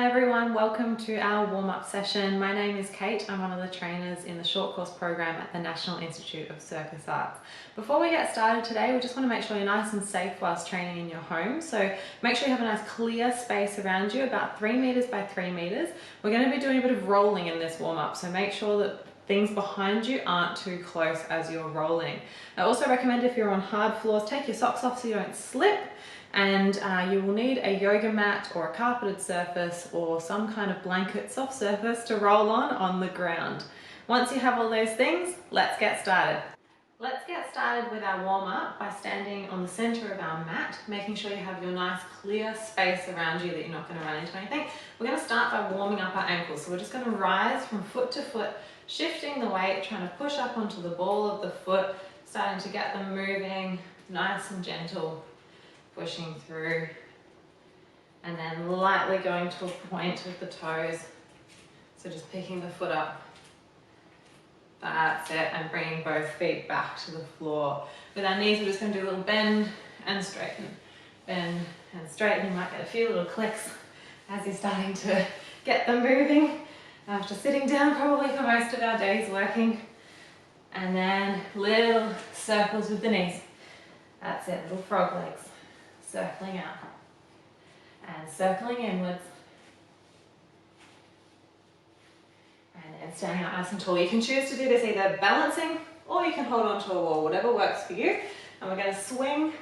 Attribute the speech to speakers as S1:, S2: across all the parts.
S1: Hi everyone, welcome to our warm-up session. My name is Kate. I'm one of the trainers in the short course program at the National Institute of Circus Arts. Before we get started today, we just want to make sure you're nice and safe whilst training in your home. So make sure you have a nice clear space around you, about 3 meters by 3 meters. We're going to be doing a bit of rolling in this warm-up, so make sure that things behind you aren't too close as you're rolling. I also recommend if you're on hard floors, take your socks off so you don't slip. And you will need a yoga mat or a carpeted surface or some kind of blanket soft surface to roll on the ground. Once you have all those things, let's get started. Let's get started with our warm-up by standing on the center of our mat, making sure you have your nice clear space around you that you're not going to run into anything. We're going to start by warming up our ankles. So we're just going to rise from foot to foot, shifting the weight, trying to push up onto the ball of the foot, starting to get them moving nice and gentle. Pushing through and then lightly going to a point with the toes, so just picking the foot up, that's it, and bringing both feet back to the floor. With our knees we're just going to do a little bend and straighten, bend and straighten. You might get a few little clicks as you're starting to get them moving after sitting down probably for most of our days working. And then little circles with the knees, that's it, little frog legs. Circling out and circling inwards, and then standing up nice and tall. You can choose to do this either balancing or you can hold onto a wall, whatever works for you. And we're going to swing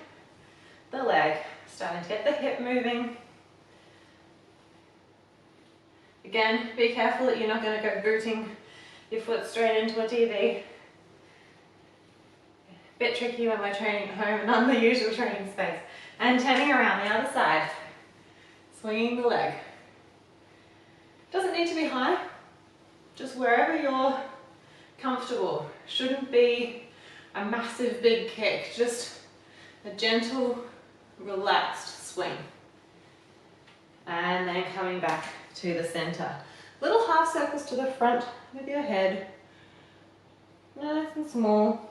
S1: the leg, starting to get the hip moving. Again, be careful that you're not going to go booting your foot straight into a TV. Bit tricky when we're training at home and on the usual training space. And turning around the other side, swinging the leg. Doesn't need to be high, just wherever you're comfortable. Shouldn't be a massive big kick, just a gentle, relaxed swing. And then coming back to the center. Little half circles to the front with your head, nice and small.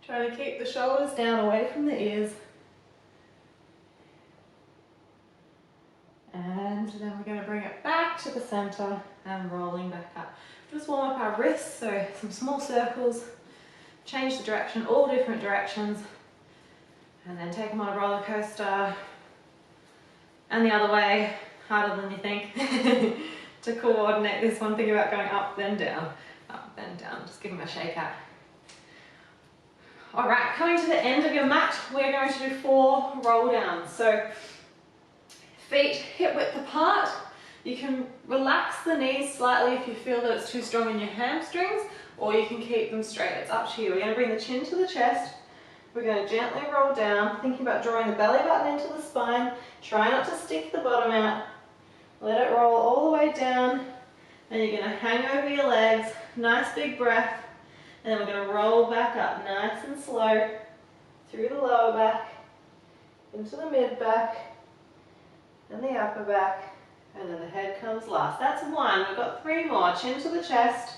S1: Try to keep the shoulders down away from the ears. And then we're going to bring it back to the center and rolling back up. Just warm up our wrists, so some small circles, change the direction, all different directions, and then take them on a roller coaster. And the other way, harder than you think, to coordinate this one. Think about going up, then down, just give them a shake out. All right, coming to the end of your mat, we're going to do 4 roll downs. So feet hip width apart. You can relax the knees slightly if you feel that it's too strong in your hamstrings, or you can keep them straight. It's up to you. We're going to bring the chin to the chest. We're going to gently roll down, thinking about drawing the belly button into the spine. Try not to stick the bottom out. Let it roll all the way down, and you're going to hang over your legs. Nice big breath. And then we're going to roll back up nice and slow through the lower back, into the mid back, and the upper back, and then the head comes last. That's 1. We've got 3 more. Chin to the chest,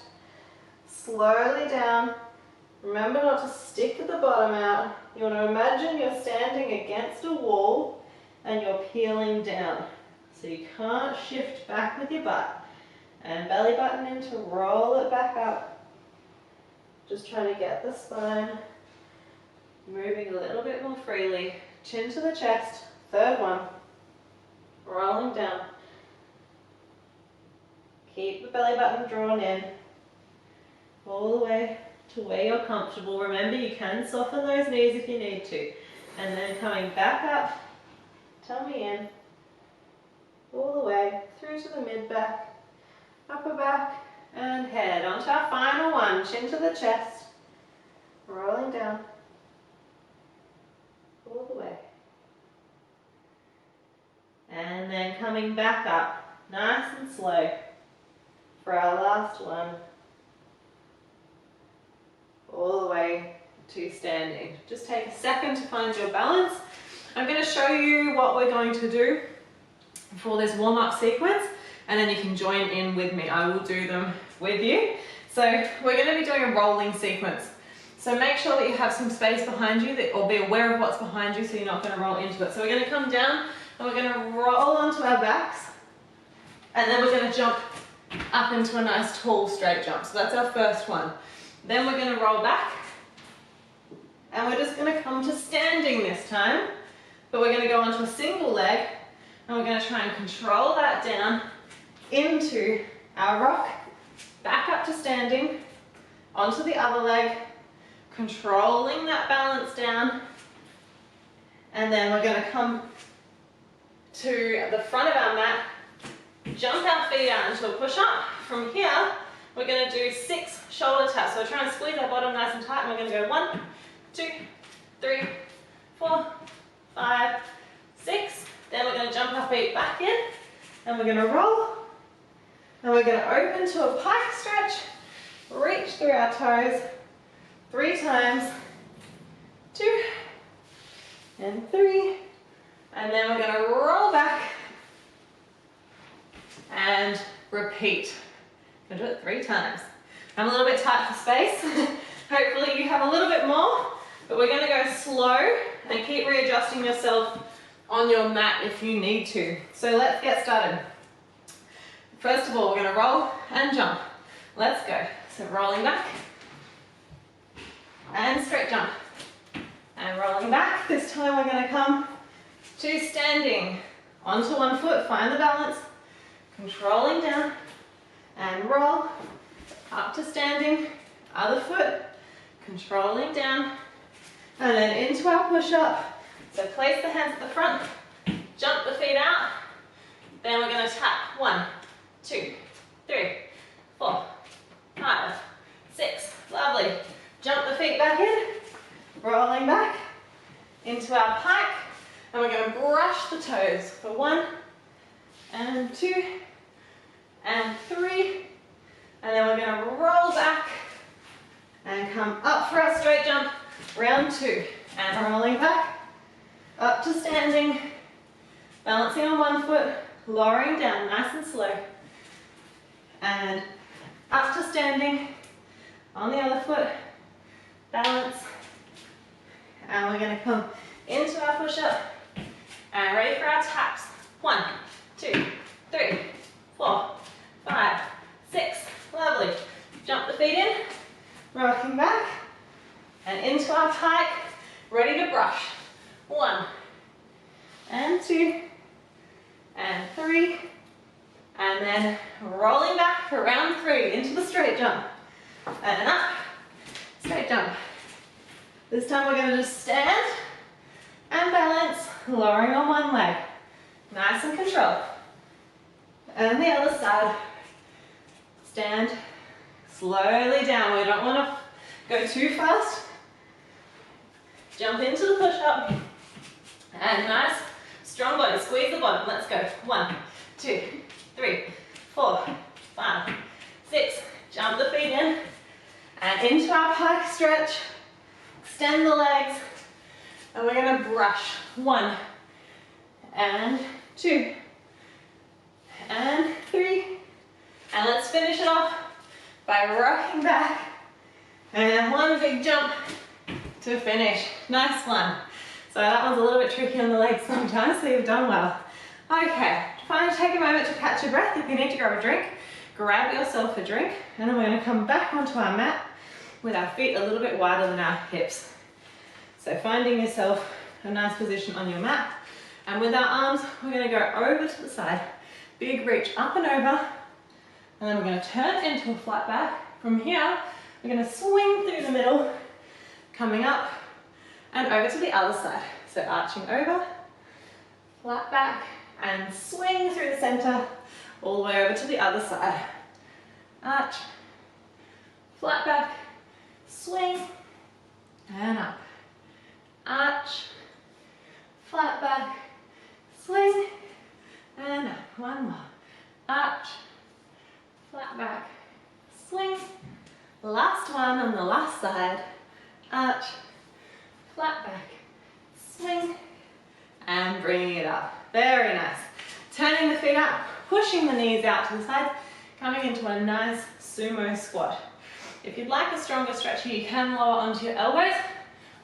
S1: slowly down. Remember not to stick the bottom out. You want to imagine you're standing against a wall and you're peeling down. So you can't shift back with your butt. And belly button in to roll it back up. Just trying to get the spine moving a little bit more freely. Chin to the chest, 3rd one. Rolling down. Keep the belly button drawn in. All the way to where you're comfortable. Remember, you can soften those knees if you need to. And then coming back up, tummy in, all the way through to the mid back, upper back, and head. Onto our final one, chin to the chest, rolling down, all the way. And then coming back up, nice and slow, for our last one, all the way to standing. Just take a second to find your balance. I'm going to show you what we're going to do for this warm-up sequence, and then you can join in with me. I will do them with you. So we're going to be doing a rolling sequence. So make sure that you have some space behind you, or be aware of what's behind you so you're not going to roll into it. So we're going to come down And we're going to roll onto our backs. And then we're going to jump up into a nice tall straight jump. So that's our first one. Then we're going to roll back. And we're just going to come to standing this time. But we're going to go onto a single leg. And we're going to try and control that down into our rock. Back up to standing. Onto the other leg. Controlling that balance down. And then we're going to come to the front of our mat. Jump our feet out into a push-up. From here, we're going to do 6 shoulder taps. So we're trying to squeeze our bottom nice and tight. And we're going to go 1, 2, 3, 4, 5, 6. Then we're going to jump our feet back in. And we're going to roll. And we're going to open to a pike stretch. Reach through our toes 3 times. 2 and 3. And then we're going to roll back. And repeat. I'm going to do it 3 times. I'm a little bit tight for space. Hopefully you have a little bit more. But we're going to go slow and keep readjusting yourself on your mat if you need to. So let's get started. First of all, we're going to roll and jump. Let's go. So rolling back. And straight jump. And rolling back. This time we're going to come to standing. Onto one foot. Find the balance. Controlling down and roll up to standing, other foot, controlling down, and then into our push-up. So place the hands at the front, jump the feet out, then we're going to tap 1, 2, 3, 4, 5, 6, lovely. Jump the feet back in, rolling back into our pike, and we're going to brush the toes for 1, and 2, and 3, and then we're going to roll back and come up for our straight jump, round 2, and rolling back, up to standing, balancing on one foot, lowering down nice and slow, and up to standing, on the other foot, balance, and we're going to come into our push-up, and ready for our taps, 1, 2, 3, 4, 5, 6, lovely. Jump the feet in, rocking back, and into our pike, ready to brush. 1, and 2, and 3, and then rolling back for round 3 into the straight jump, and up, straight jump. This time we're going to just stand and balance, lowering on one leg, nice and controlled. And the other side, stand slowly down. We don't want to go too fast. Jump into the push-up. And nice, strong body. Squeeze the bottom. Let's go. 1, 2, 3, 4, 5, 6. Jump the feet in. And into our pike stretch. Extend the legs. And we're going to brush. 1, and 2, and 3, and let's finish it off by rocking back, and one big jump to finish. Nice one. So that one's a little bit tricky on the legs sometimes, so you've done well. Okay, finally take a moment to catch your breath. If you need to grab a drink, grab yourself a drink, and then we're going to come back onto our mat with our feet a little bit wider than our hips. So finding yourself a nice position on your mat, and with our arms, we're going to go over to the side. Big reach up and over, and then we're going to turn into a flat back. From here, we're going to swing through the middle, coming up and over to the other side. So arching over, flat back, and swing through the center, all the way over to the other side. Arch, flat back, swing, and up. Arch, flat back, swing, and up. One more. Arch, flat back, swing. Last one on the last side. Arch, flat back, swing, and bringing it up. Very nice. Turning the feet up, pushing the knees out to the side, coming into a nice sumo squat. If you'd like a stronger stretch here, you can lower onto your elbows.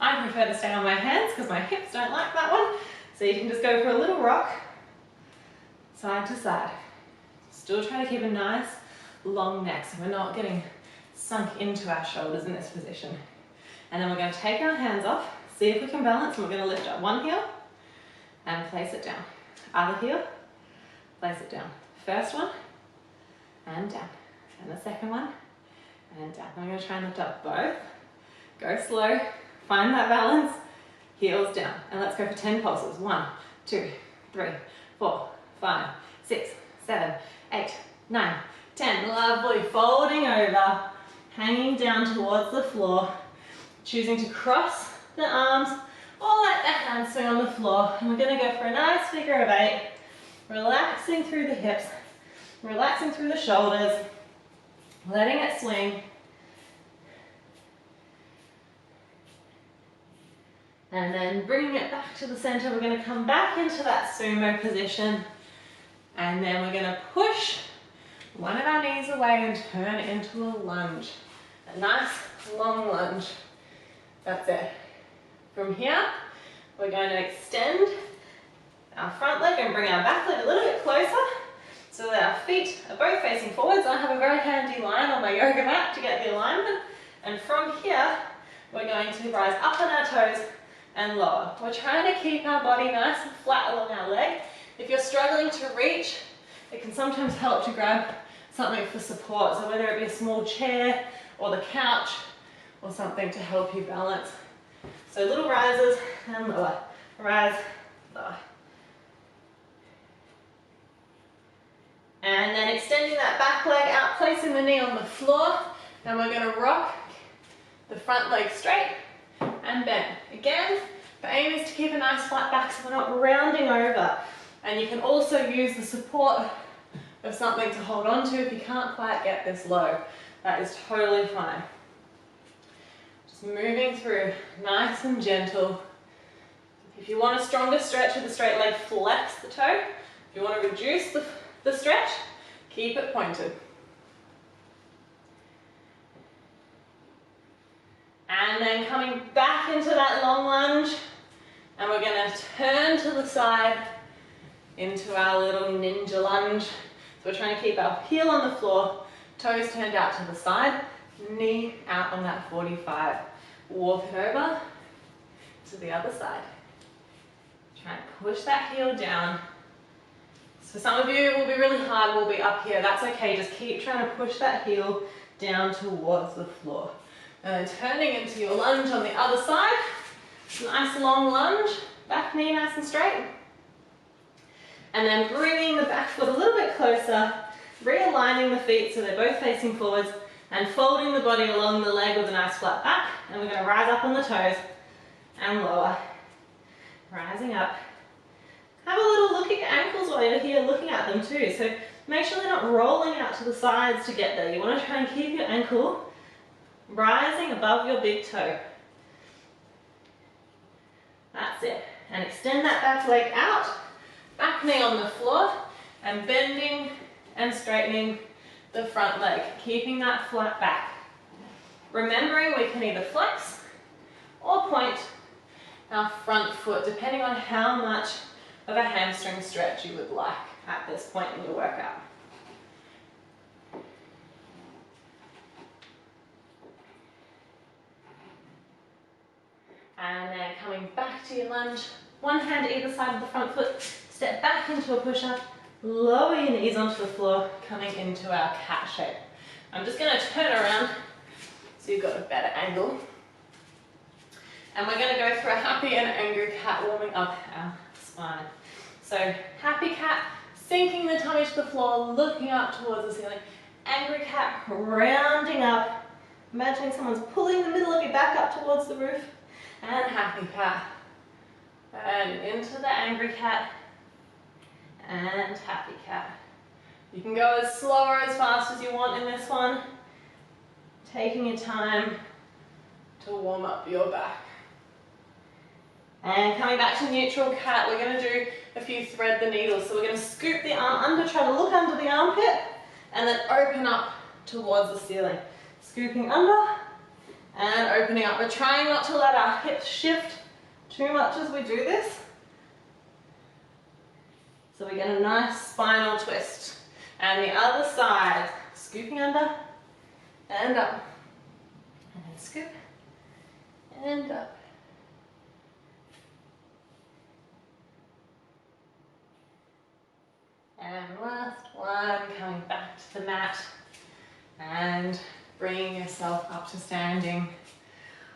S1: I prefer to stay on my hands because my hips don't like that one. So you can just go for a little rock, side to side. Still trying to keep a nice long neck so we're not getting sunk into our shoulders in this position. And then we're going to take our hands off, see if we can balance, and we're going to lift up one heel and place it down. Other heel, place it down. First one, and down. And the second one, and down. I'm going to try and lift up both. Go slow, find that balance, heels down. And let's go for 10 pulses. 1, 2, 3, 4, 5, 6, 7, 8, 9, 10. Lovely. Folding over, hanging down towards the floor, choosing to cross the arms or let the hands swing on the floor. And we're going to go for a nice figure of 8, relaxing through the hips, relaxing through the shoulders, letting it swing. And then bringing it back to the center, we're going to come back into that sumo position. And then we're going to push one of our knees away and turn into a lunge. A nice long lunge. That's it. From here, we're going to extend our front leg and bring our back leg a little bit closer so that our feet are both facing forwards. I have a very handy line on my yoga mat to get the alignment. And from here, we're going to rise up on our toes and lower. We're trying to keep our body nice and flat along our leg. If you're struggling to reach, it can sometimes help to grab something for support. So whether it be a small chair or the couch or something to help you balance. So little rises and lower. Rise, lower. And then extending that back leg out, placing the knee on the floor. And we're going to rock the front leg straight and bend. Again, the aim is to keep a nice flat back so we're not rounding over. And you can also use the support of something to hold on to if you can't quite get this low. That is totally fine. Just moving through nice and gentle. If you want a stronger stretch with the straight leg, flex the toe. If you want to reduce the stretch, keep it pointed. And then coming back into that long lunge, and we're going to turn to the side into our little ninja lunge. So we're trying to keep our heel on the floor, toes turned out to the side, knee out on that 45. Walk it over to the other side. Try and push that heel down. So some of you, it will be really hard, will be up here. That's okay, just keep trying to push that heel down towards the floor. And then turning into your lunge on the other side. Nice long lunge, back knee nice and straight. And then bringing the back foot a little bit closer, realigning the feet so they're both facing forwards, and folding the body along the leg with a nice flat back. And we're going to rise up on the toes and lower. Rising up. Have a little look at your ankles while you're here looking at them too. So make sure they're not rolling out to the sides to get there. You want to try and keep your ankle rising above your big toe. That's it. And extend that back leg out, back knee on the floor, and bending and straightening the front leg, keeping that flat back. Remembering we can either flex or point our front foot, depending on how much of a hamstring stretch you would like at this point in your workout. And then coming back to your lunge, one hand either side of the front foot, step back into a push-up, lower your knees onto the floor, coming into our cat shape. I'm just going to turn around so you've got a better angle. And we're going to go through a happy and angry cat, warming up our spine. So happy cat, sinking the tummy to the floor, looking up towards the ceiling. Angry cat, rounding up, imagining someone's pulling the middle of your back up towards the roof. And happy cat. And into the angry cat. And happy cat. You can go as slow or as fast as you want in this one. Taking your time to warm up your back. And coming back to neutral cat, we're going to do a few thread the needles. So we're going to scoop the arm under, try to look under the armpit, and then open up towards the ceiling. Scooping under and opening up. We're trying not to let our hips shift too much as we do this. So we get a nice spinal twist. And the other side, scooping under and up. And then scoop and up. And last one, coming back to the mat and bringing yourself up to standing.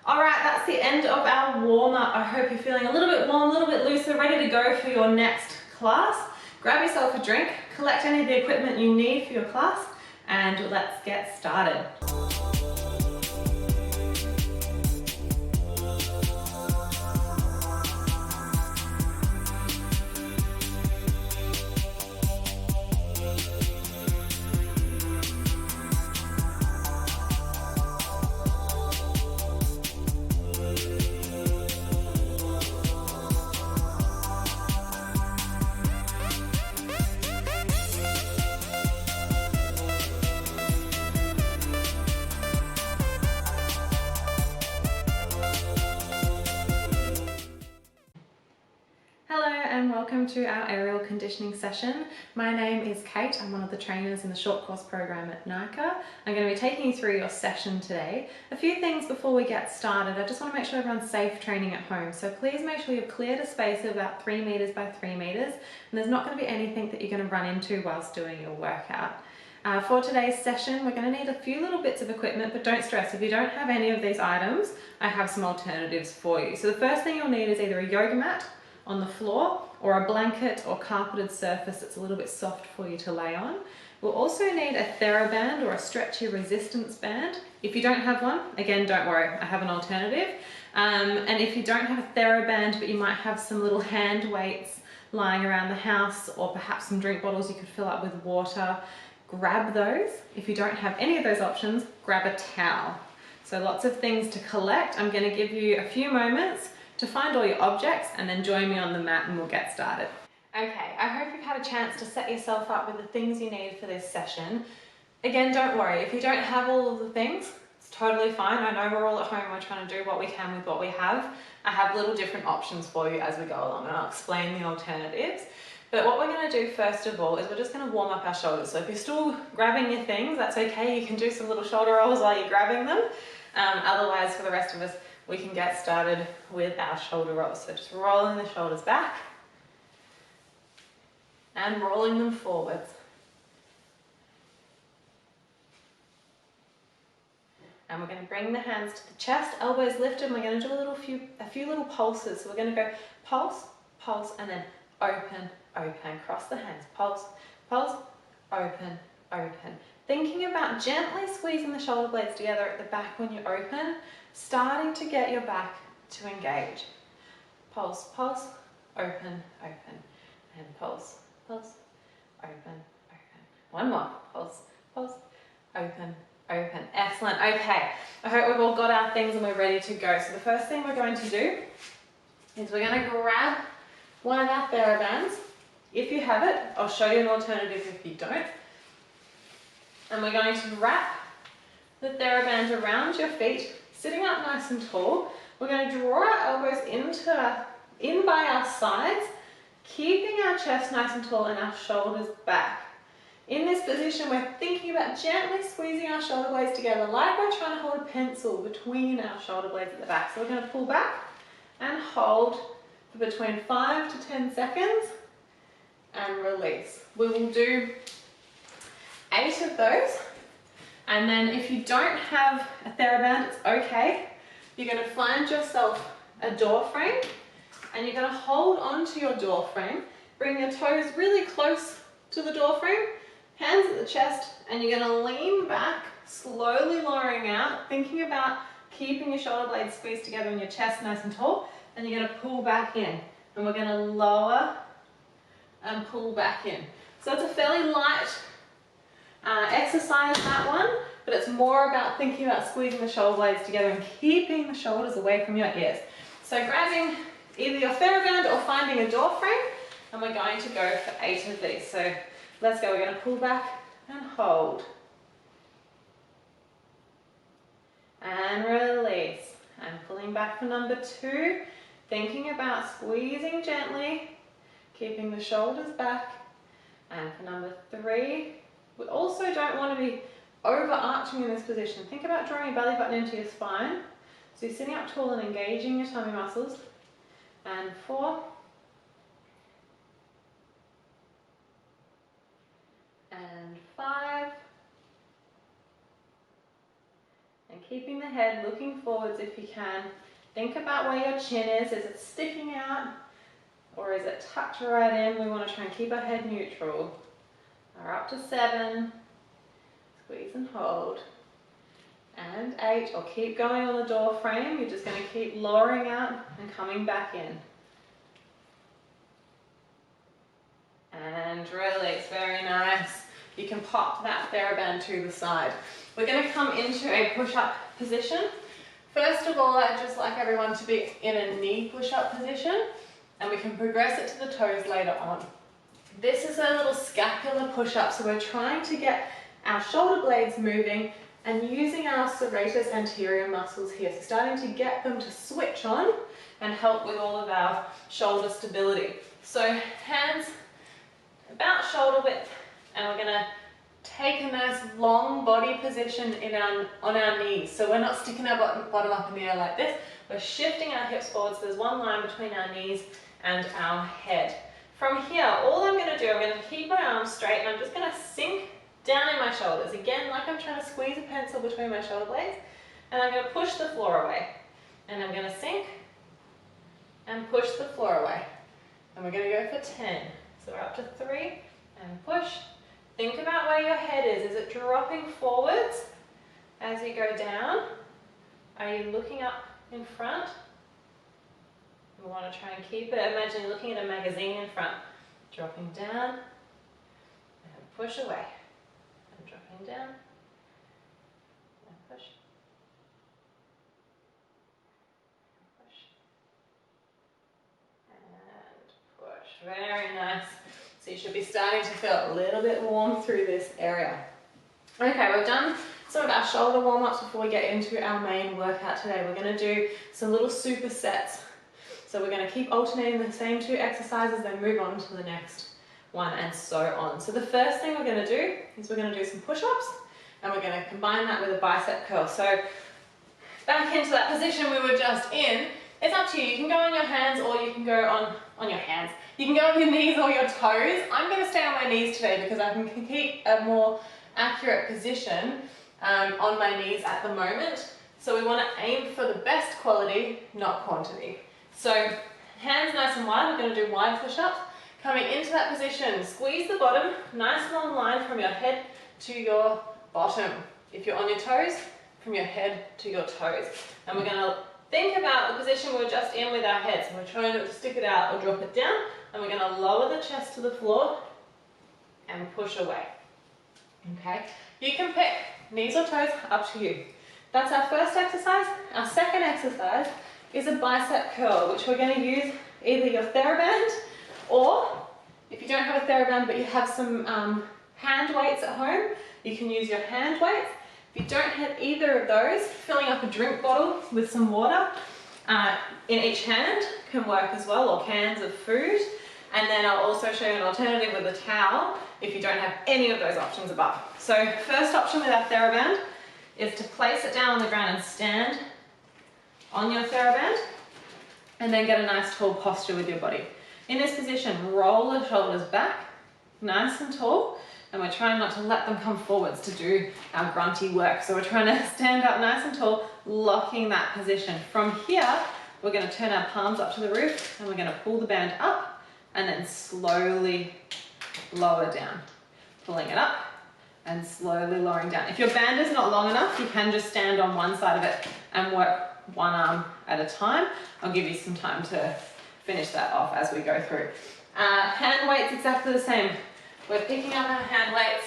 S1: All right, that's the end of our warm-up. I hope you're feeling a little bit warm, a little bit looser, ready to go for your next class. Grab yourself a drink, collect any of the equipment you need for your class, and let's get started. Welcome to our aerial conditioning session. My name is Kate. I'm one of the trainers in the short course program at NICA. I'm going to be taking you through your session today. A few things before we get started. I just want to make sure everyone's safe training at home. So please make sure you've cleared a space of about 3 meters by 3 meters, and there's not going to be anything that you're going to run into whilst doing your workout. For today's session, we're going to need a few little bits of equipment, but don't stress. If you don't have any of these items, I have some alternatives for you. So the first thing you'll need is either a yoga mat on the floor or a blanket or carpeted surface that's a little bit soft for you to lay on. We'll also need a TheraBand or a stretchy resistance band. If you don't have one, again, don't worry, I have an alternative. And if you don't have a TheraBand, but you might have some little hand weights lying around the house, or perhaps some drink bottles you could fill up with water, grab those. If you don't have any of those options, grab a towel. So lots of things to collect. I'm going to give you a few moments to find all your objects and then join me on the mat and we'll get started. Okay, I hope you've had a chance to set yourself up with the things you need for this session. Again, don't worry, if you don't have all of the things, it's totally fine. I know we're all at home, we're trying to do what we can with what we have. I have little different options for you as we go along, and I'll explain the alternatives. But what we're going to do first of all is we're just going to warm up our shoulders. So if you're still grabbing your things, that's okay. You can do some little shoulder rolls while you're grabbing them. Otherwise, for the rest of us, we can get started with our shoulder rolls. So just rolling the shoulders back and rolling them forwards. And we're going to bring the hands to the chest, elbows lifted, and we're going to do a few little pulses. So we're going to go pulse, pulse, and then open, open. Cross the hands, pulse, pulse, open, open. Thinking about gently squeezing the shoulder blades together at the back when you open, starting to get your back to engage. Pulse, pulse, open, open, and pulse, pulse, open, open. One more, pulse, pulse, open, open. Excellent, okay. I hope we've all got our things and we're ready to go. So the first thing we're going to do is we're going to grab one of our TheraBands. If you have it, I'll show you an alternative if you don't. And we're going to wrap the TheraBand around your feet, sitting up nice and tall. We're going to draw our elbows in by our sides, keeping our chest nice and tall and our shoulders back. In this position, we're thinking about gently squeezing our shoulder blades together, like we're trying to hold a pencil between our shoulder blades at the back. So we're going to pull back and hold for between 5 to 10 seconds and release. We will do 8 of those. And then if you don't have a TheraBand, it's okay. You're going to find yourself a door frame and you're going to hold onto your door frame. Bring your toes really close to the door frame, hands at the chest, and you're going to lean back, slowly lowering out, thinking about keeping your shoulder blades squeezed together in your chest nice and tall, and you're going to pull back in. And we're going to lower and pull back in. So it's a fairly light exercise, that one, but it's more about thinking about squeezing the shoulder blades together and keeping the shoulders away from your ears. So grabbing either your TheraBand or finding a door frame, and we're going to go for 8 of these. So let's go. We're going to pull back and hold. And release. And pulling back for number 2, thinking about squeezing gently, keeping the shoulders back. And for number 3, we also don't want to be overarching in this position. Think about drawing your belly button into your spine. So you're sitting up tall and engaging your tummy muscles. And 4. And 5. And keeping the head looking forwards if you can. Think about where your chin is. Is it sticking out or is it tucked right in? We want to try and keep our head neutral. We're up to 7. Squeeze and hold. And 8, or keep going on the door frame. You're just going to keep lowering out and coming back in. And release, very nice. You can pop that TheraBand to the side. We're going to come into a push-up position. First of all, I'd just like everyone to be in a knee push-up position, and we can progress it to the toes later on. This is a little scapular push-up, so we're trying to get our shoulder blades moving and using our serratus anterior muscles here. So starting to get them to switch on and help with all of our shoulder stability. So hands about shoulder width, and we're going to take a nice long body position on our knees. So we're not sticking our bottom up in the air like this. We're shifting our hips forward, so there's one line between our knees and our head. From here, all I'm going to do, I'm going to keep my arms straight, and I'm just going to sink down in my shoulders. Again, like I'm trying to squeeze a pencil between my shoulder blades, and I'm going to push the floor away. And I'm going to sink and push the floor away. And we're going to go for 10. So we're up to 3 and push. Think about where your head is. Is it dropping forwards as you go down? Are you looking up in front? We want to try and keep it. Imagine you're looking at a magazine in front. Dropping down and push away. And dropping down and push. Push. And push. Very nice. So you should be starting to feel a little bit warm through this area. Okay, we've done some of our shoulder warm-ups before we get into our main workout today. We're going to do some little supersets. So we're going to keep alternating the same 2 exercises, then move on to the next one, and so on. So the first thing we're going to do is we're going to do some push-ups, and we're going to combine that with a bicep curl. So back into that position we were just in. It's up to you. You can go on your hands, or you can go on your hands. You can go on your knees or your toes. I'm going to stay on my knees today because I can keep a more accurate position on my knees at the moment. So we want to aim for the best quality, not quantity. So hands nice and wide. We're going to do wide push-ups. Coming into that position, squeeze the bottom, nice long line from your head to your bottom. If you're on your toes, from your head to your toes. And we're going to think about the position we were just in with our head. So we're trying not to stick it out or drop it down. And we're going to lower the chest to the floor and push away. Okay? You can pick knees or toes, up to you. That's our first exercise. Our second exercise is a bicep curl, which we're going to use either your TheraBand, or if you don't have a TheraBand but you have some hand weights at home, you can use your hand weights. If you don't have either of those, filling up a drink bottle with some water in each hand can work as well, or cans of food. And then I'll also show you an alternative with a towel if you don't have any of those options above. So first option with our TheraBand is to place it down on the ground and stand on your TheraBand, and then get a nice tall posture with your body. In this position, roll the shoulders back, nice and tall, and we're trying not to let them come forwards to do our grunty work. So we're trying to stand up nice and tall, locking that position. From here, we're going to turn our palms up to the roof, and we're going to pull the band up, and then slowly lower down. Pulling it up, and slowly lowering down. If your band is not long enough, you can just stand on one side of it and work one arm at a time. I'll give you some time to finish that off as we go through. Hand weights, exactly the same. We're picking up our hand weights,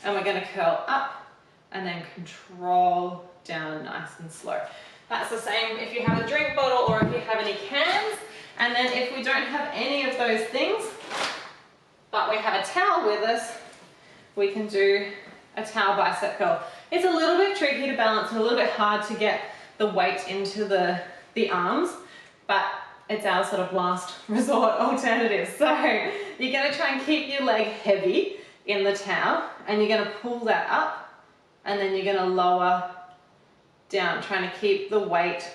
S1: and we're going to curl up and then control down nice and slow. That's the same if you have a drink bottle or if you have any cans. And then if we don't have any of those things, but we have a towel with us, we can do a towel bicep curl. It's a little bit tricky to balance and a little bit hard to get the weight into the arms, but it's our sort of last resort alternative. So you're going to try and keep your leg heavy in the towel, and you're going to pull that up, and then you're going to lower down, trying to keep the weight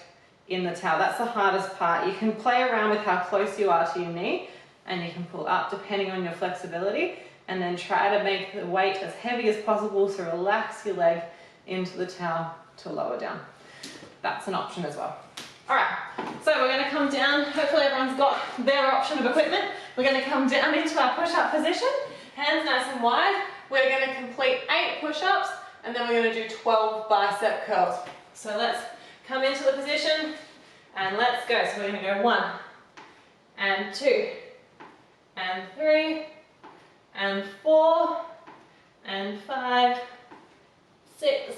S1: in the towel. That's the hardest part. You can play around with how close you are to your knee, and you can pull up depending on your flexibility, and then try to make the weight as heavy as possible to relax your leg into the towel to lower down. That's an option as well. All right, so we're going to come down. Hopefully everyone's got their option of equipment. We're going to come down into our push-up position, hands nice and wide. We're going to complete 8 push-ups, and then we're going to do 12 bicep curls. So let's come into the position and let's go. So we're going to go 1 and 2 and 3 and 4 and 5, 6,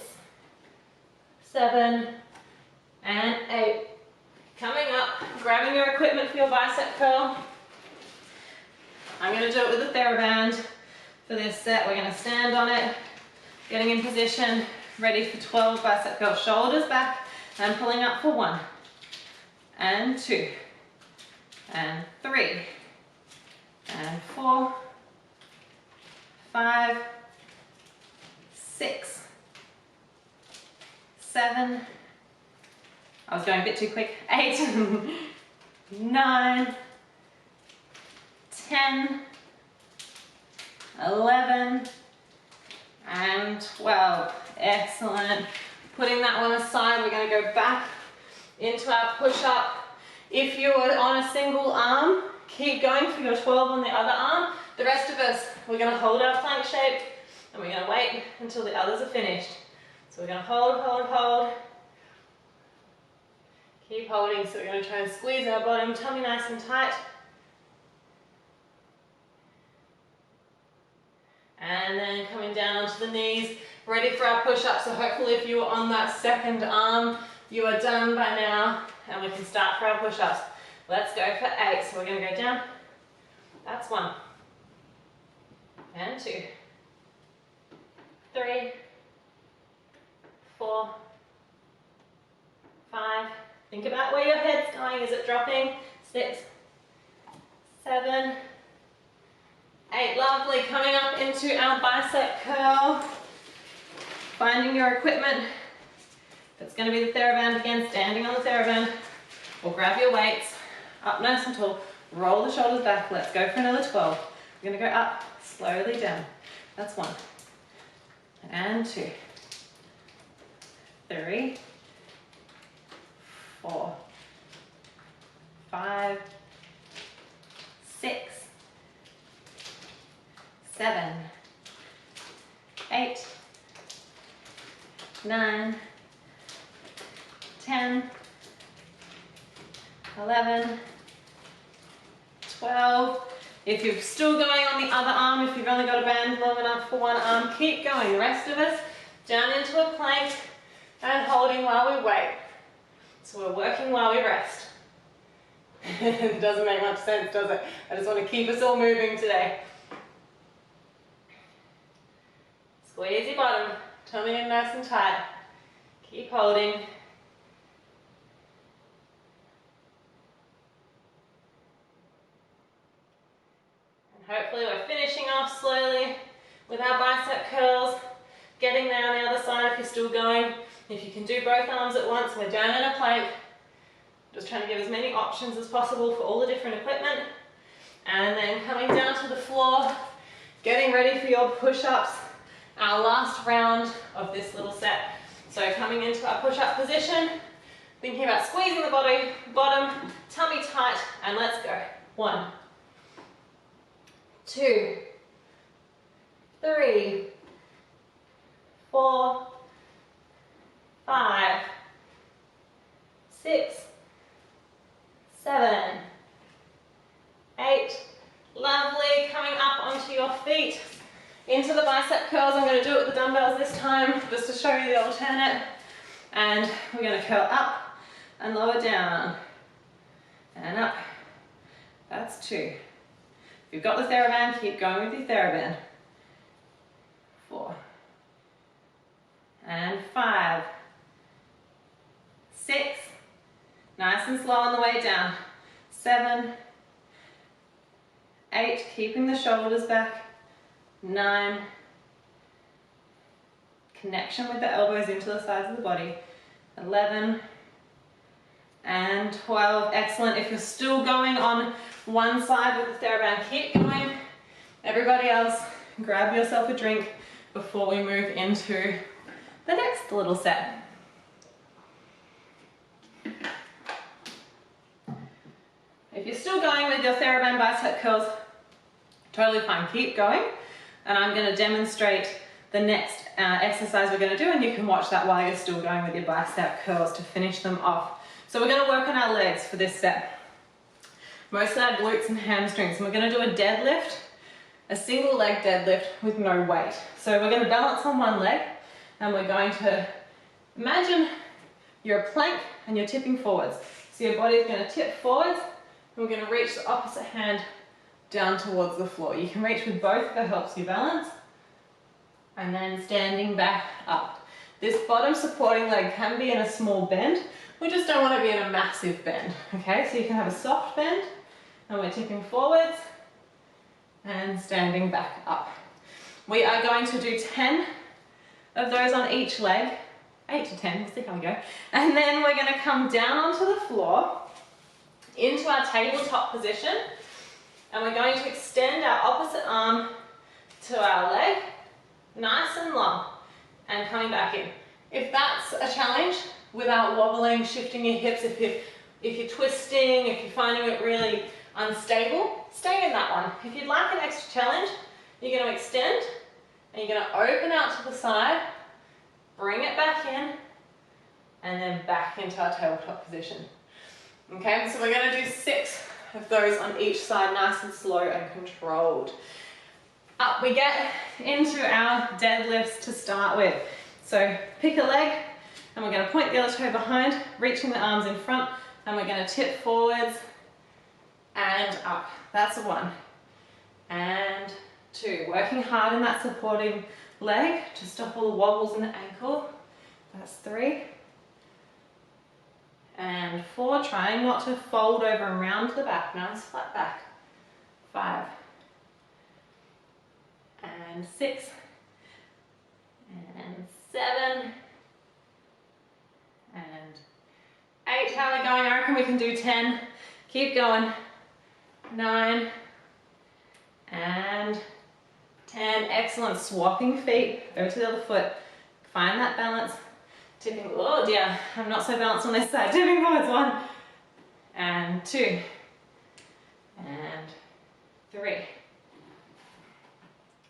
S1: 7 and 8. Coming up, grabbing your equipment for your bicep curl. I'm going to do it with a TheraBand for this set. We're going to stand on it, getting in position, ready for 12 bicep curls. Shoulders back and pulling up for 1 and 2 and 3 and 4, 5, 6, 7, I was going a bit too quick, 8, 9, 10, 11, and 12. Excellent. Putting that one aside, we're going to go back into our push-up. If you are on a single arm, keep going for your 12 on the other arm. The rest of us, we're going to hold our plank shape, and we're going to wait until the others are finished. So we're going to hold, hold, hold. Keep holding. So we're going to try and squeeze our bottom tummy nice and tight. And then coming down onto the knees, ready for our push-up. So hopefully if you are on that second arm, you are done by now, and we can start for our push-ups. Let's go for 8. So we're going to go down. That's 1 and 2, 3, 4, 5. Think about where your head's going. Is it dropping? 6, 7, 8. Lovely. Coming up into our bicep curl. Finding your equipment. That's going to be the TheraBand again. Standing on the TheraBand. Or grab your weights. Up nice and tall. Roll the shoulders back. Let's go for another 12. We're going to go up, slowly down. That's 1 and 2, 3, 4, 5, 6, 7, 8, 9, 10, 11, 12. If you're still going on the other arm, if you've only got a band long enough for one arm, keep going. The rest of us down into a plank and holding while we wait. So we're working while we rest. It doesn't make much sense, does it? I just want to keep us all moving today. Squeeze your bottom, tummy in nice and tight. Keep holding. Hopefully we're finishing off slowly with our bicep curls, getting there on the other side if you're still going. If you can do both arms at once, we're down in a plank. Just trying to give as many options as possible for all the different equipment. And then coming down to the floor, getting ready for your push-ups, our last round of this little set. So coming into our push-up position, thinking about squeezing the bottom, tummy tight, and let's go. 1, 2, 3, 4, 5, 6, 7, 8. Lovely. Coming up onto your feet into the bicep curls. I'm going to do it with the dumbbells this time just to show you the alternate. And we're going to curl up and lower down and up. That's 2. If you've got the TheraBand, keep going with your TheraBand. 4 and 5, 6. Nice and slow on the way down. 7, 8, keeping the shoulders back, 9, connection with the elbows into the sides of the body, 11, and 12. Excellent. If you're still going on one side with the TheraBand, keep going. Everybody else, grab yourself a drink before we move into the next little set. If you're still going with your TheraBand bicep curls, totally fine, keep going. And I'm going to demonstrate the next exercise we're going to do, and you can watch that while you're still going with your bicep curls to finish them off. So we're going to work on our legs for this set. Mostly our glutes and hamstrings. And we're going to do a deadlift, a single leg deadlift with no weight. So we're going to balance on one leg, and we're going to imagine you're a plank and you're tipping forwards. So your body's going to tip forwards, and we're going to reach the opposite hand down towards the floor. You can reach with both if that helps you balance. And then standing back up. This bottom supporting leg can be in a small bend. We just don't want to be in a massive bend. Okay, so you can have a soft bend, and we're tipping forwards and standing back up. We are going to do 10 of those on each leg, 8 to 10, we'll see how we go. And then we're going to come down onto the floor into our tabletop position, and we're going to extend our opposite arm to our leg, nice and long, and coming back in. If that's a challenge, without wobbling, shifting your hips, if you're twisting, if you're finding it really unstable, stay in that one. If you'd like an extra challenge, you're going to extend, and you're going to open out to the side, bring it back in, and then back into our tabletop position. Okay, so we're going to do 6 of those on each side, nice and slow and controlled. Up we get into our deadlifts to start with. So pick a leg, and we're going to point the other toe behind, reaching the arms in front, and we're going to tip forwards and up. That's 1 and 2. Working hard in that supporting leg to stop all the wobbles in the ankle. That's 3 and 4. Trying not to fold over and round to the back. Nice flat back. 5 and 6 and 7 and 8. How are we going? I reckon we can do 10. Keep going. 9 and 10. Excellent. Swapping feet. Go to the other foot. Find that balance. Tipping. Oh dear, I'm not so balanced on this side. Tipping forwards. 1 and 2 and 3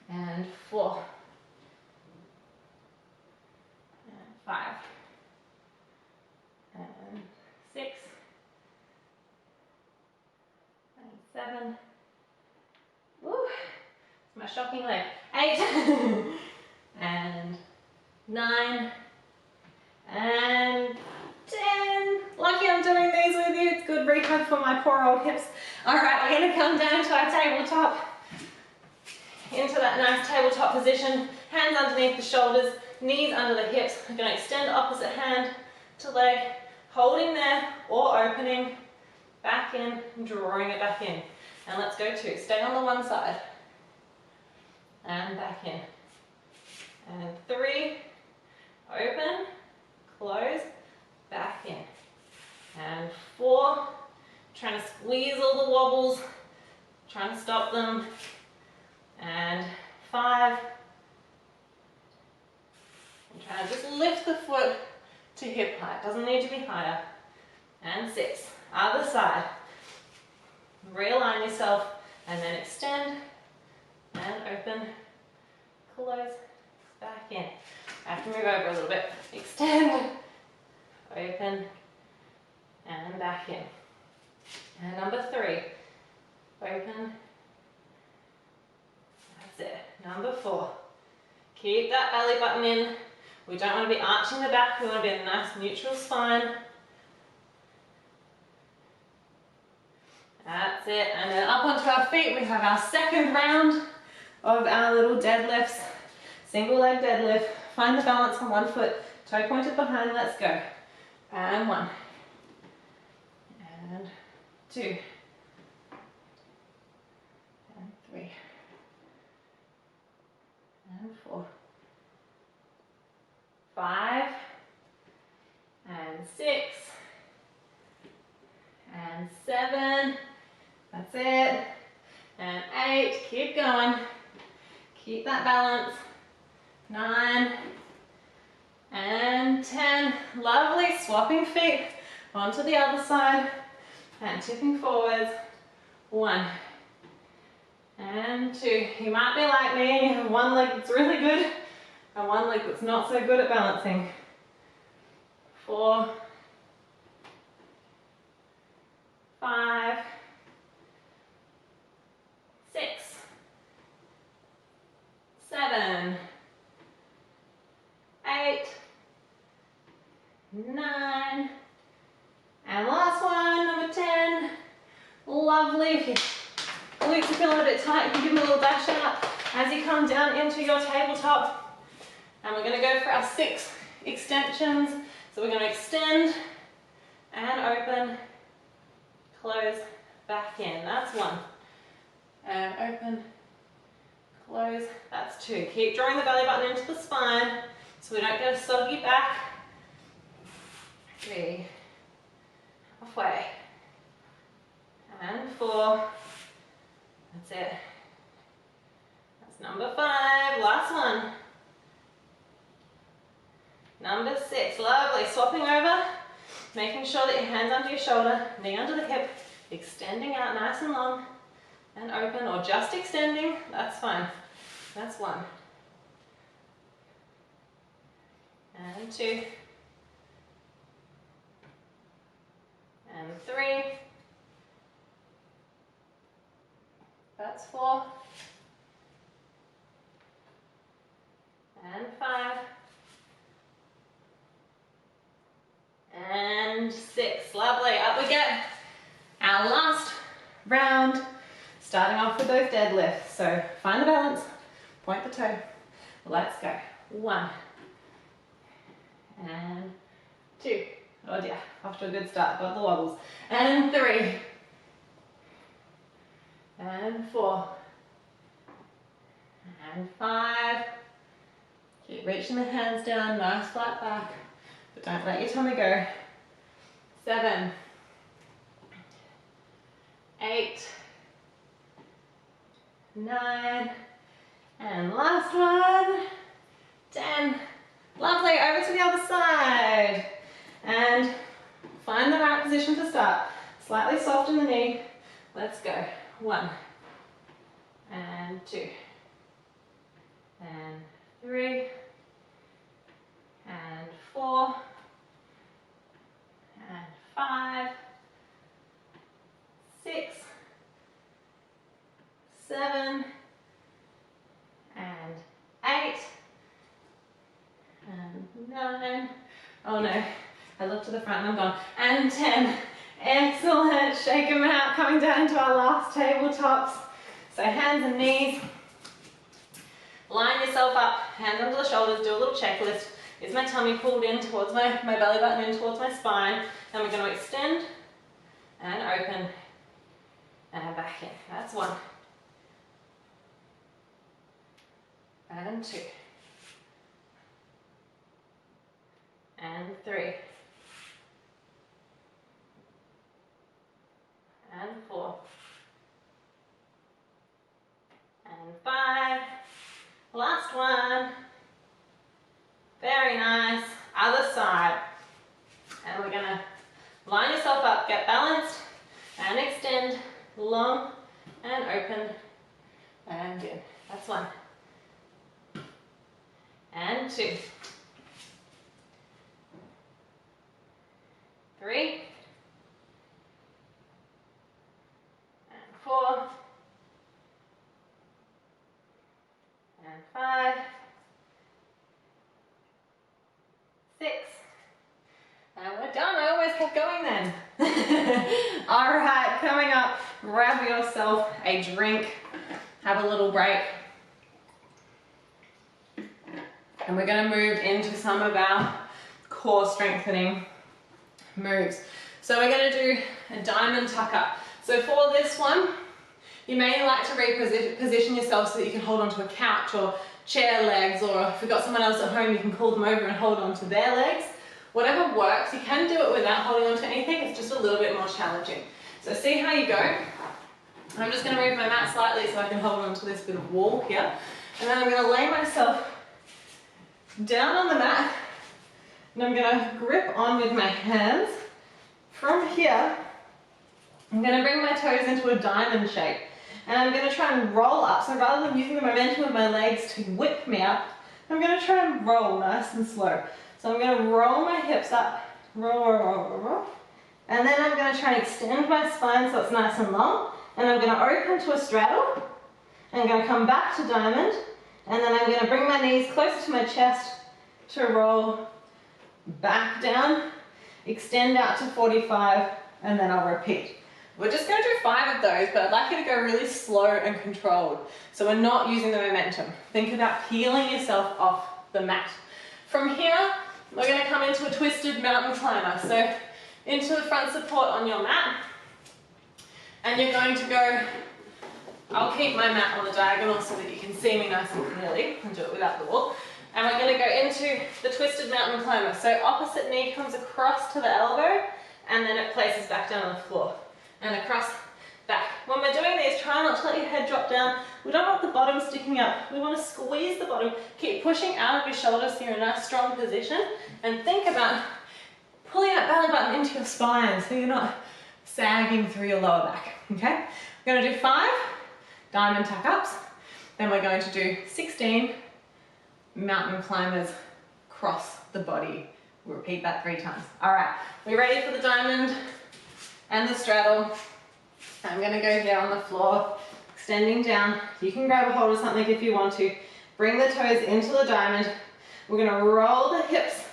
S1: and 4 and 5 and 6 and 7. Woo! It's my shocking leg. 8 and 9 and 10. Lucky I'm doing these with you. It's good rehab for my poor old hips. All right, we're going to come down to our tabletop. Into that nice tabletop position. Hands underneath the shoulders, knees under the hips. We're going to extend opposite hand to leg, holding there or opening, back in, drawing it back in. And let's go 2. Stay on the one side. And back in. And 3, open, close, back in. And 4, trying to squeeze all the wobbles, trying to stop them. And 5, and trying to just lift the foot to hip height, doesn't need to be higher. And 6, other side. Realign yourself, and then extend, and open, close, back in. I have to move over a little bit. Extend, open, and back in. And number 3, open. That's it. Number 4. Keep that belly button in. We don't want to be arching the back. We want to be in a nice neutral spine. That's it. And then up onto our feet, we have our second round of our little deadlifts. Single leg deadlift. Find the balance on one foot. Toe pointed behind. Let's go. And 1. And 2. and 7, that's it, and 8, keep going, keep that balance, 9, and 10, lovely, swapping feet onto the other side, and tipping forwards, 1, and 2, you might be like me and you have one leg that's really good, and one leg that's not so good at balancing, 4, 5, 6, 7, 8, 9, and last one, number 10. Lovely. If your glutes are feeling a bit tight, you can give them a little dash out as you come down into your tabletop. And we're going to go for our 6 extensions. So we're going to extend and open, close, back in. That's 1. And open, close, that's 2. Keep drawing the belly button into the spine so we don't get a soggy back. 3, halfway, and 4, that's it. That's number 5, last one. Number 6, lovely, swapping over, making sure that your hand's under your shoulder, knee under the hip, extending out nice and long, and open, or just extending, that's fine. That's 1. And 2. And 3. That's 4. And 5. And 6. Lovely. Up we get. Our last round, starting off with those deadlifts. So find the balance, point the toe. Let's go. 1. And 2. Oh dear, off to a good start, got the wobbles. And 3. And 4. And 5. Keep reaching the hands down, nice flat back, but don't let your tummy go. 7. 8. 9. And last one. 10. Lovely, over to the other side. And find the right position to start. Slightly soften the knee. Let's go. 1. And 2. And 3. And 4. And 5. 6. 7. And 8. And 9. Oh no. I look to the front and I'm gone. And 10. Excellent. Shake them out. Coming down into our last tabletops. So hands and knees. Line yourself up. Hands under the shoulders. Do a little checklist. Is my tummy pulled in towards my belly button in towards my spine? Then we're going to extend and open and back in. That's 1. And 2. And 3. And 4. And 5. Last one. Very nice. Other side. And we're going to line yourself up, get balanced, and extend, long, and open, and in. That's 1. And 2. 3. And 4. And 5. 6. And we're done. I almost kept going then. All right, coming up, grab yourself a drink, have a little break. And we're going to move into some of our core strengthening moves. So we're going to do a diamond tuck up. So for this one, you may like to reposition yourself so that you can hold onto a couch or chair legs, or if you've got someone else at home, you can call them over and hold onto their legs. Whatever works, you can do it without holding onto anything, it's just a little bit more challenging. So see how you go. I'm just going to move my mat slightly so I can hold onto this bit of wall here. And then I'm going to lay myself down on the mat. And I'm going to grip on with my hands. From here, I'm going to bring my toes into a diamond shape. And I'm going to try and roll up. So rather than using the momentum of my legs to whip me up, I'm going to try and roll nice and slow. So I'm going to roll my hips up. Roll, roll, roll, roll, roll. And then I'm going to try and extend my spine so it's nice and long. And I'm going to open to a straddle. I'm going to come back to diamond. And then I'm going to bring my knees closer to my chest to roll back down, extend out to 45, and then I'll repeat. We're just going to do 5 of those, but I'd like you to go really slow and controlled. So we're not using the momentum. Think about peeling yourself off the mat. From here, we're going to come into a twisted mountain climber. So into the front support on your mat. And you're going to go, I'll keep my mat on the diagonal so that you can see me nice and clearly and do it without the wall. And we're going to go into the twisted mountain climber. So opposite knee comes across to the elbow and then it places back down on the floor. And across, back. When we're doing these, try not to let your head drop down. We don't want the bottom sticking up. We want to squeeze the bottom. Keep pushing out of your shoulders so you're in a nice strong position. And think about pulling that belly button into your spine so you're not sagging through your lower back. Okay? We're going to do 5 diamond tuck ups. Then we're going to do 16 mountain climbers across the body. We'll repeat that 3 times. All right, we ready for the diamond and the straddle? I'm going to go here on the floor, extending down. You can grab a hold of something if you want to. Bring the toes into the diamond. We're going to roll the hips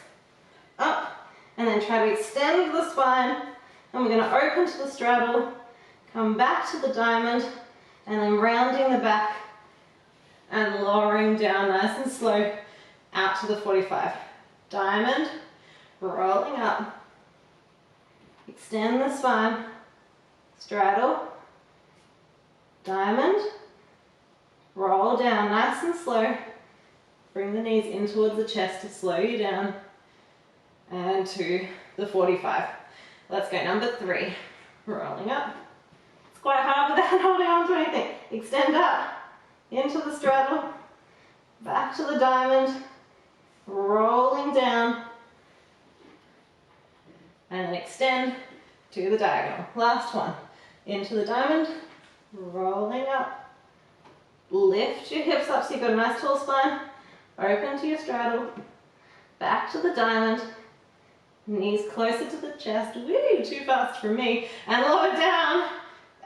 S1: up and then try to extend the spine. And we're going to open to the straddle, come back to the diamond, and then rounding the back and lowering down nice and slow out to the 45. Diamond, rolling up, extend the spine, straddle, diamond, roll down nice and slow, bring the knees in towards the chest to slow you down, and to the 45. Let's go, number 3, rolling up. It's quite hard without holding on to anything. Extend up, into the straddle, back to the diamond, rolling down, and then extend to the diagonal. Last one, into the diamond, rolling up, lift your hips up so you've got a nice tall spine, open to your straddle, back to the diamond, knees closer to the chest, woo, too fast for me, and lower down,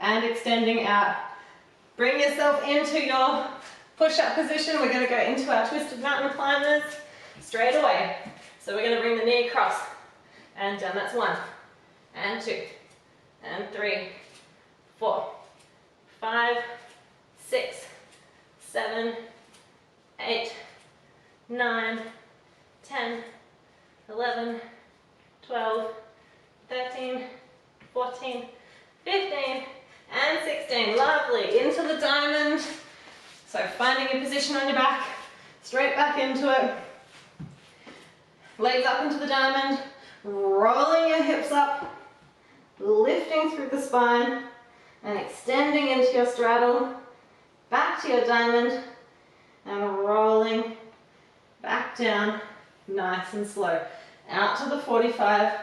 S1: and extending out. Bring yourself into your push-up position. We're going to go into our twisted mountain climbers straight away. So we're going to bring the knee across and down. That's 1 and 2 and 3, 4, 5, 6, 7, 8, 9, 10, 11, 12, 13, 14, 15, and 16. Lovely. Into the diamond. So finding a position on your back, straight back into it. Legs up into the diamond, rolling your hips up, lifting through the spine, and extending into your straddle, back to your diamond, and rolling back down, nice and slow. Out to the 45,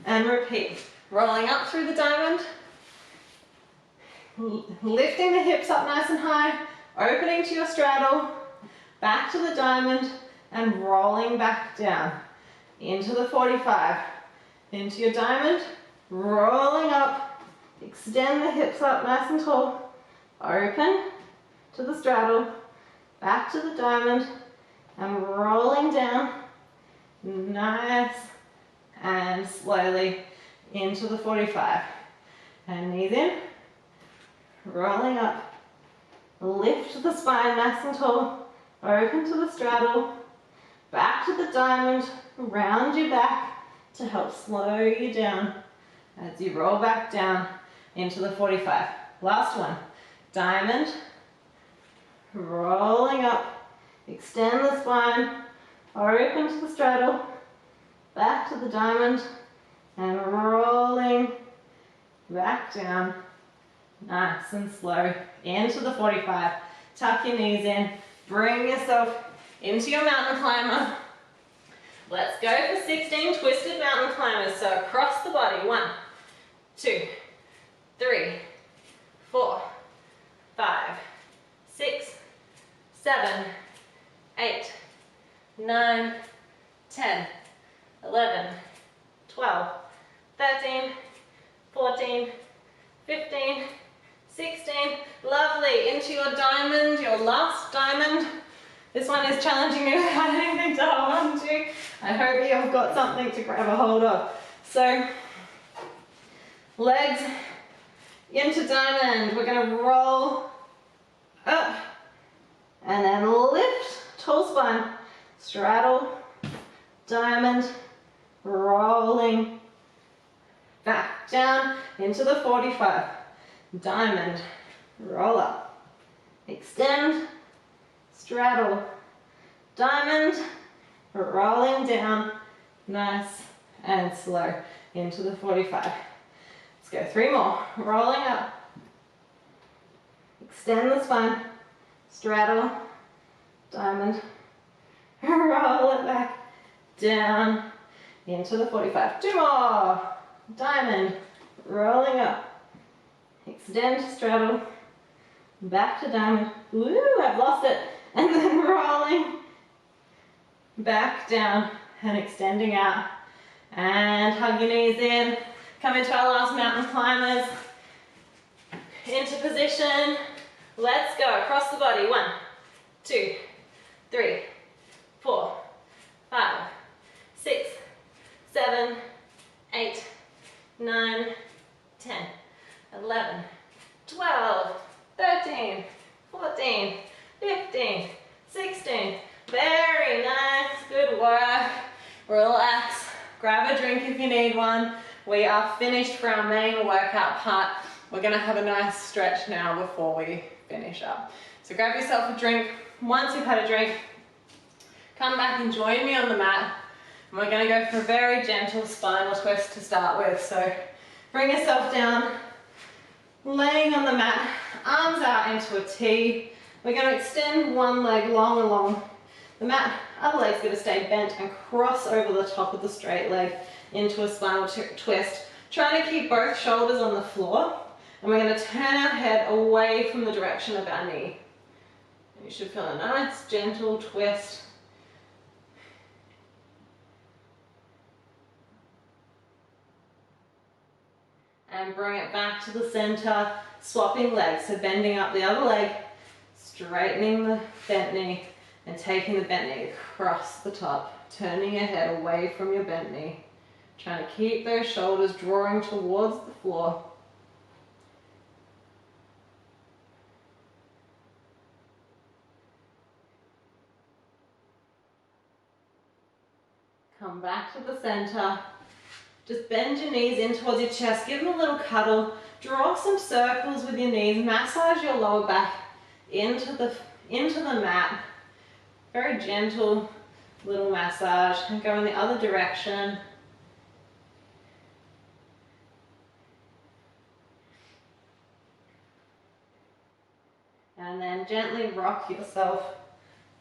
S1: and repeat. Rolling up through the diamond, lifting the hips up nice and high, opening to your straddle, back to the diamond, and rolling back down. Into the 45, into your diamond, rolling up, extend the hips up nice and tall, open to the straddle, back to the diamond, and rolling down, nice and slowly into the 45. And knees in, rolling up, lift the spine nice and tall, open to the straddle, back to the diamond, round your back to help slow you down as you roll back down into the 45. Last one, diamond, rolling up, extend the spine, open to the straddle, back to the diamond, and rolling back down, nice and slow, into the 45. Tuck your knees in, bring yourself into your mountain climber. Let's go for 16 twisted mountain climbers, so across the body. 1, 2, 3, 4, 5, 6, 7, 8, 9, 10, 11, 12, 13, 14, 15, 16, lovely, into your diamond, your last diamond. This one is challenging me without anything to hold on to. I hope you've got something to grab a hold of. So, legs into diamond. We're going to roll up and then lift, tall spine, straddle, diamond, rolling, back down into the 45, diamond, roll up, extend, straddle, diamond, rolling down, nice and slow into the 45. Let's go 3 more, rolling up, extend the spine, straddle, diamond, roll it back, down, into the 45. 2 more, diamond, rolling up, extend, straddle, back to diamond, woo, I've lost it, and then rolling, back down, and extending out, and hug your knees in, come into our last mountain climbers, into position, let's go, across the body, 1, 2, 3, 4, 5, 6, 7, 8, 9, 10, 11, 12, 13, 14, 15, 16. Very nice, good work. Relax, grab a drink if you need one. We are finished for our main workout part. We're gonna have a nice stretch now before we finish up. So grab yourself a drink. Once you've had a drink, come back and join me on the mat. And we're gonna go for a very gentle spinal twist to start with. So bring yourself down, laying on the mat, arms out into a T. We're gonna extend one leg long along the mat, other leg's gonna stay bent and cross over the top of the straight leg into a spinal twist. Trying to keep both shoulders on the floor, and we're gonna turn our head away from the direction of our knee. You should feel a nice gentle twist. And bring it back to the center, swapping legs. So bending up the other leg, straightening the bent knee, and taking the bent knee across the top, turning your head away from your bent knee. Trying to keep those shoulders drawing towards the floor. Come back to the center. Just bend your knees in towards your chest. Give them a little cuddle. Draw some circles with your knees. Massage your lower back into the mat. Very gentle little massage. And go in the other direction. And then gently rock yourself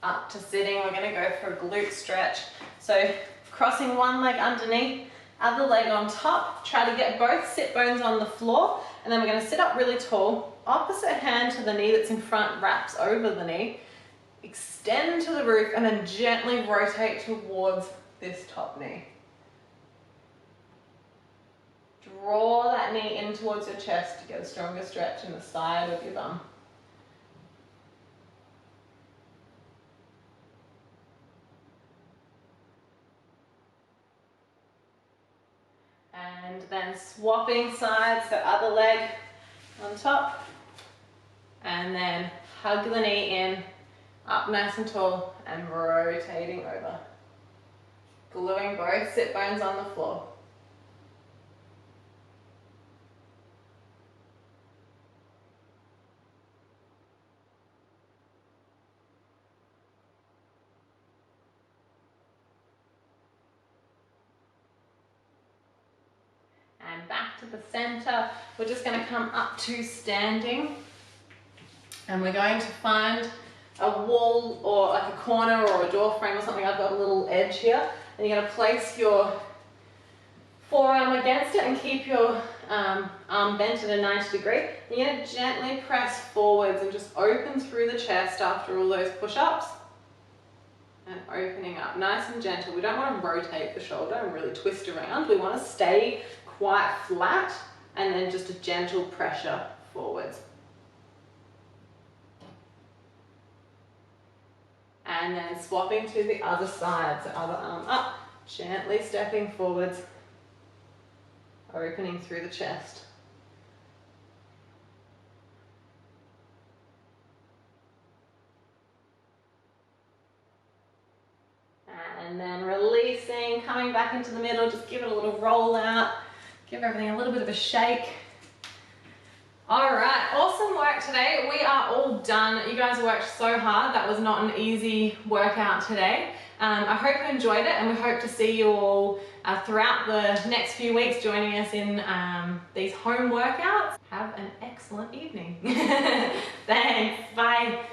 S1: up to sitting. We're going to go for a glute stretch. So crossing one leg underneath, other leg on top. Try to get both sit bones on the floor, and then we're going to sit up really tall. Opposite hand to the knee that's in front wraps over the knee. Extend to the roof and then gently rotate towards this top knee. Draw that knee in towards your chest to get a stronger stretch in the side of your bum. And then swapping sides, so other leg on top, and then hug the knee in, up nice and tall, and rotating over. Gluing both sit bones on the floor. And then back to the center. We're just going to come up to standing, and we're going to find a wall or like a corner or a door frame or something. I've got a little edge here, and you're going to place your forearm against it and keep your arm bent at a 90 degree. And you're going to gently press forwards and just open through the chest after all those push-ups. And opening up, nice and gentle. We don't want to rotate the shoulder and really twist around. We want to stay quite flat and then just a gentle pressure forwards. And then swapping to the other side, so other arm up, gently stepping forwards, opening through the chest. And then releasing, coming back into the middle, just give it a little roll out, give everything a little bit of a shake. All right, awesome work today. We are all done. You guys worked so hard. That was not an easy workout today. I hope you enjoyed it, and we hope to see you all throughout the next few weeks joining us in these home workouts. Have an excellent evening. Thanks, bye.